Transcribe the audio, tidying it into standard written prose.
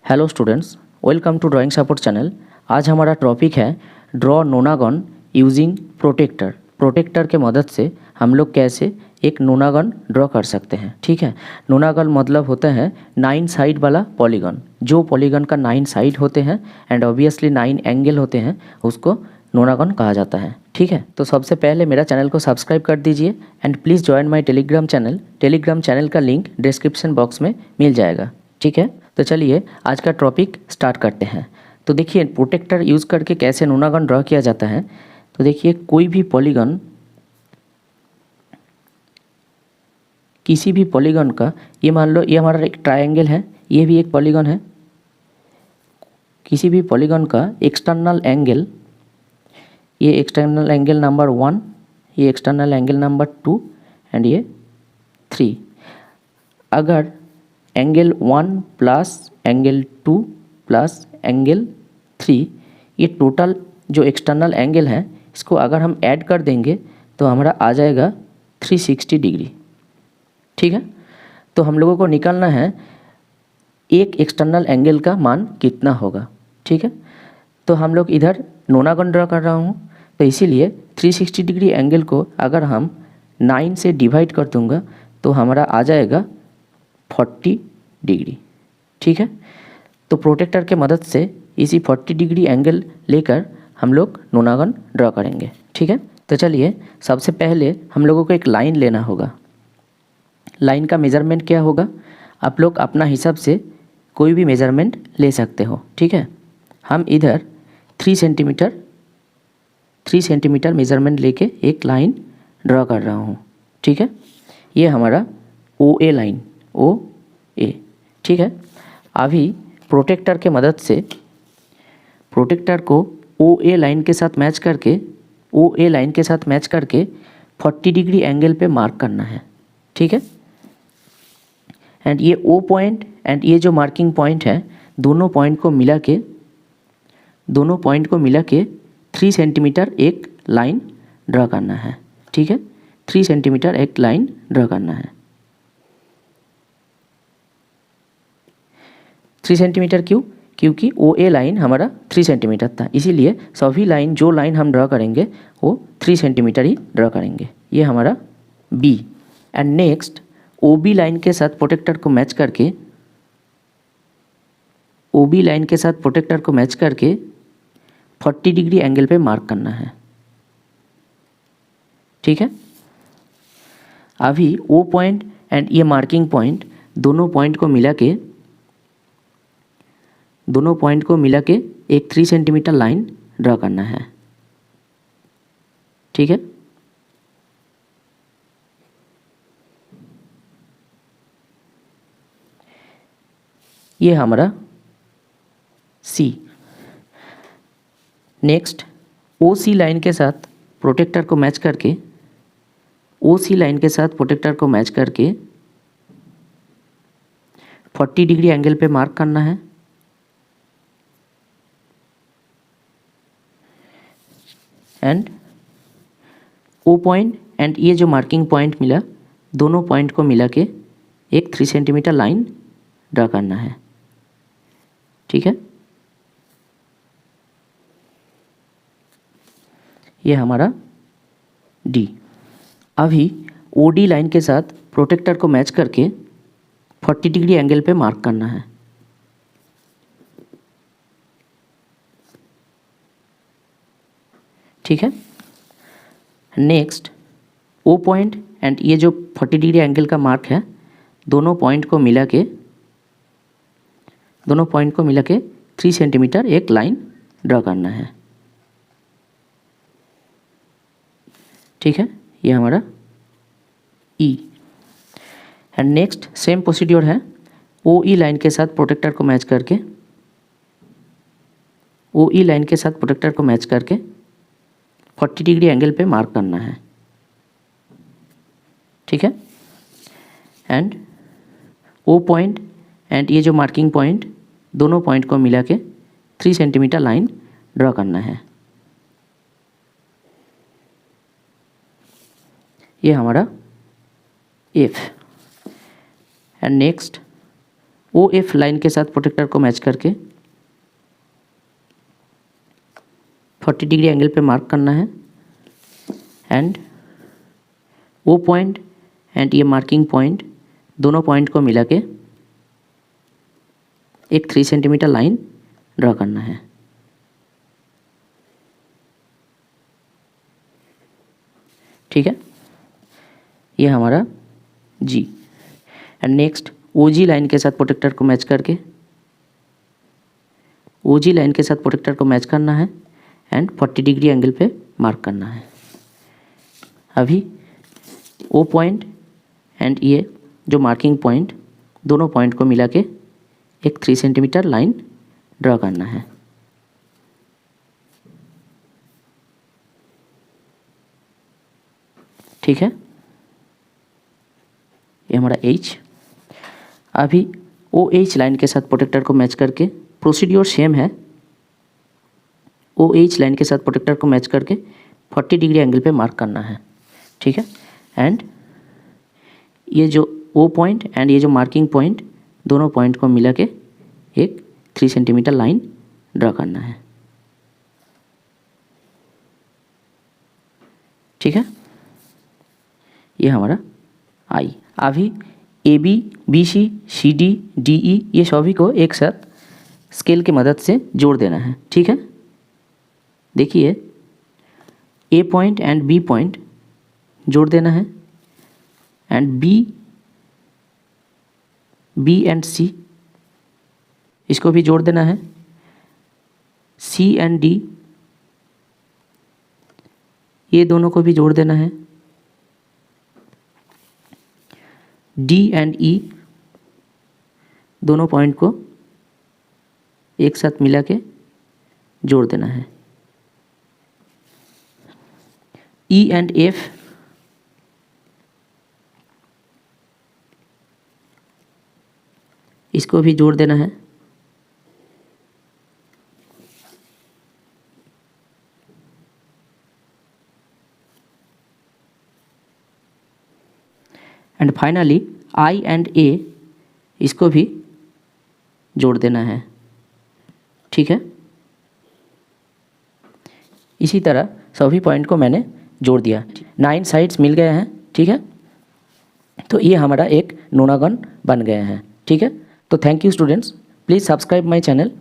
Hello students, welcome to drawing support channel. आज हमारा topic है draw nonagon using protractor. Protractor के मदद से हम लोग कैसे एक नोनागन ड्रॉ कर सकते हैं। ठीक है, नोनागन मतलब होता है 9 साइड वाला पॉलीगन। जो पॉलीगन का 9 साइड होते हैं एंड ऑब्वियसली 9 एंगल होते हैं, उसको नोनागन कहा जाता है। ठीक है, तो सबसे पहले मेरा चैनल को सब्सक्राइब कर दीजिए and please join my Telegram channel. Telegram channel का लिंक डिस्क्रिप्शन बॉक्स में मिल जाएगा। ठीक है, तो चलिए आज का टॉपिक स्टार्ट करते हैं। तो देखिए प्रोटेक्टर यूज़ करके कैसे नोनागन ड्रॉ किया जाता है। तो देखिए कोई भी पॉलीगन, किसी भी पॉलीगन का, ये मान लो ये हमारा एक ट्रायंगल है, ये भी एक पॉलीगन है। किसी भी पॉलीगन का एक्सटर्नल एंगल, ये एक्सटर्नल एंगल नंबर 1, ये एक्सटर्नल एंगल नंबर 2 एंड ये 3। अगर angle 1 plus angle 2 plus angle 3, ये टोटल जो एक्सटर्नल एंगल है, इसको अगर हम ऐड कर देंगे तो हमारा आ जाएगा 360 डिग्री। ठीक है, तो हम लोगों को निकालना है एक एक्सटर्नल एंगल का मान कितना होगा। ठीक है, तो हम लोग इधर नोनागन ड्रॉ कर रहा हूँ, तो इसीलिए 360 डिग्री एंगल को अगर हम 9 से डिवाइड कर दूँगा तो हमारा आ जाएगा 40 डिग्री। ठीक है, तो प्रोटेक्टर के मदद से इसी 40 डिग्री एंगल लेकर हम लोग नोनागन ड्रॉ करेंगे। ठीक है, तो चलिए सबसे पहले हम लोगों को एक लाइन लेना होगा। लाइन का मेज़रमेंट क्या होगा, आप लोग अपना हिसाब से कोई भी मेज़रमेंट ले सकते हो। ठीक है, हम इधर 3 सेंटीमीटर मेज़रमेंट लेके एक लाइन ड्रॉ कर रहा हूँ। ठीक है, ये हमारा OA लाइन, OA। ठीक है, अभी प्रोटेक्टर के मदद से प्रोटेक्टर को OA लाइन के साथ मैच करके 40 डिग्री एंगल पे मार्क करना है। ठीक है, एंड ये O पॉइंट एंड ये जो मार्किंग पॉइंट है, दोनों पॉइंट को मिला के 3 सेंटीमीटर एक लाइन ड्रॉ करना है। ठीक है, 3 सेंटीमीटर एक लाइन ड्रॉ करना है। 3 सेंटीमीटर क्यों? क्योंकि OA लाइन हमारा 3 सेंटीमीटर था, इसीलिए सभी लाइन जो लाइन हम ड्रॉ करेंगे वो 3 सेंटीमीटर ही ड्रॉ करेंगे। ये हमारा B। And next OB line के साथ प्रोटेक्टर को मैच करके 40 डिग्री एंगल पे मार्क करना है। ठीक है, अभी O पॉइंट एंड ये मार्किंग पॉइंट दोनों पॉइंट को मिला के एक 3 सेंटीमीटर लाइन ड्रॉ करना है। ठीक है, ये हमारा C। नेक्स्ट OC लाइन के साथ प्रोटेक्टर को मैच करके 40 डिग्री एंगल पे मार्क करना है। एंड O पॉइंट एंड ये जो मार्किंग पॉइंट मिला, दोनों पॉइंट को मिला के एक 3 सेंटीमीटर लाइन ड्रा करना है। ठीक है, ये हमारा D। अभी OD लाइन के साथ प्रोटेक्टर को मैच करके 40 डिग्री एंगल पे मार्क करना है। ठीक है, नेक्स्ट O पॉइंट एंड ये जो 40 डिग्री एंगल का मार्क है, दोनों पॉइंट को मिला के 3 सेंटीमीटर एक लाइन ड्रॉ करना है। ठीक है, ये हमारा E। And next same procedure है, OE लाइन के साथ प्रोटेक्टर को मैच करके 40 डिग्री एंगल पे मार्क करना है। ठीक है, एंड O पॉइंट एंड ये जो मार्किंग पॉइंट, दोनों पॉइंट को मिला के 3 सेंटीमीटर लाइन ड्रॉ करना है। ये हमारा F। And next O F line के साथ प्रोटेक्टर को मैच करके 40 डिग्री एंगल पे मार्क करना है एंड ओ पॉइंट एंड ये मार्किंग पॉइंट दोनों पॉइंट को मिला के एक 3 सेंटीमीटर लाइन ड्रा करना है। ठीक है, ये हमारा जी। And next O G line के साथ प्रोटेक्टर को मैच करके ओ जी लाइन के साथ प्रोटेक्टर को मैच करना है एंड 40 डिग्री एंगल पे मार्क करना है। अभी ओ पॉइंट एंड ये जो मार्किंग पॉइंट दोनों पॉइंट को मिला के एक 3 सेंटीमीटर लाइन ड्रा करना है। ठीक है, ये हमारा H। अभी ओ एच लाइन के साथ प्रोटेक्टर को मैच करके प्रोसीड्योर सेम है। ओ एच लाइन के साथ प्रोटेक्टर को मैच करके 40 डिग्री एंगल पे मार्क करना है। ठीक है, एंड ये जो ओ पॉइंट एंड ये जो मार्किंग पॉइंट दोनों पॉइंट को मिला के एक 3 सेंटीमीटर लाइन ड्रा करना है। ठीक है, ये हमारा आई। अभी A B, B C, C D, D E ये सभी को एक साथ स्केल की मदद से जोड़ देना है। ठीक है, देखिए ए पॉइंट एंड बी पॉइंट जोड़ देना है एंड बी एंड सी इसको भी जोड़ देना है। सी एंड डी ये दोनों को भी जोड़ देना है। डी एंड ई दोनों पॉइंट को एक साथ मिला के जोड़ देना है। ई एंड एफ इसको भी जोड़ देना है। एंड फाइनली आई एंड ए इसको भी जोड़ देना है। ठीक है, इसी तरह सभी पॉइंट को मैंने जोड़ दिया। 9 साइड्स मिल गए हैं। ठीक है, तो ये हमारा एक नोनागन बन गया है। ठीक है, तो thank you students, please subscribe my channel.